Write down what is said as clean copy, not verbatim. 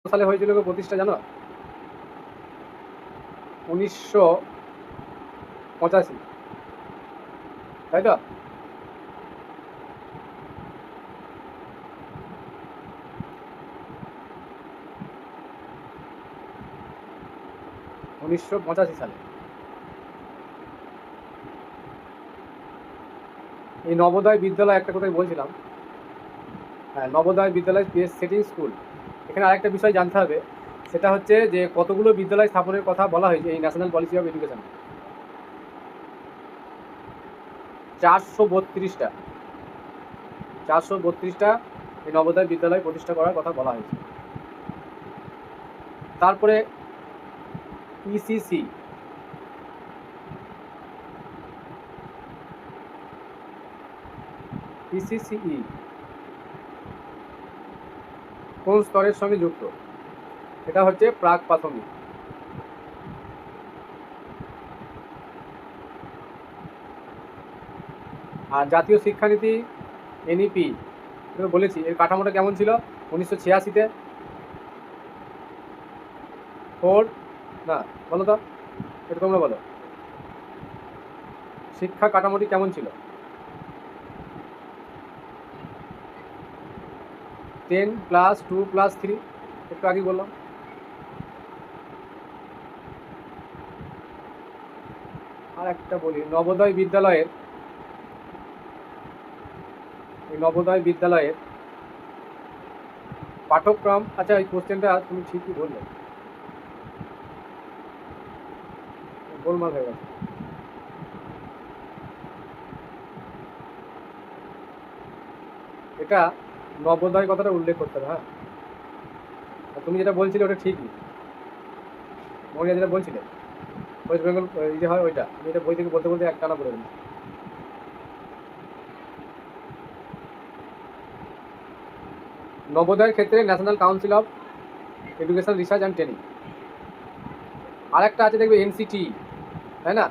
সালে হয়েছিল গো প্রতিষ্ঠা জানো? 1985, তাই তো? সালে এই নবোদয় বিদ্যালয়, একটা কথাই বলছিলাম, হ্যাঁ, নবোদয় বিদ্যালয় পেস সেটিং স্কুল। এখানে আরেকটা বিষয় জানতে হবে, সেটা হচ্ছে যে কতগুলো বিদ্যালয় স্থাপনের কথা বলা হয়েছে এই ন্যাশনাল পলিসি অফ এডুকেশন। 432টা 432টা এই নবোদয় বিদ্যালয় প্রতিষ্ঠা করার কথা বলা হয়েছে। তারপরে ইসিসি, ইসিসিই কোন স্তরের সঙ্গে যুক্ত? এটা হচ্ছে প্রাক প্রাথমিক। আর জাতীয় শিক্ষানীতি এনইপি বলেছি, এর কাঠামোটা কেমন ছিল 1986-তে? ফোর না, বলো তো, এটা তোমরা বলো, শিক্ষা কাঠামোটি কেমন ছিল? 10+2+3, একটু আগে বললাম। আর একটা বলি, নবোদয় বিদ্যালয়ের পাঠ্যক্রম, আচ্ছা এই কোশ্চেনটা তুমি ঠিকই বললে, গোলমাল হয়ে গেছে। এটা নবোদয় কথাটা উল্লেখ করতে হবে, হ্যাঁ। তুমি যেটা বলছিলে ওটা ঠিকই, মহিলা যেটা বলছিলে ওয়েস্ট বেঙ্গল যে হয় ওইটা, আমি এটা বই থেকে বলতে বলতে একটানা বলে দিলাম। নবোদয়ের ক্ষেত্রে national council of education research and training. আর একটা আছে দেখবে এনসিটি, তাই না?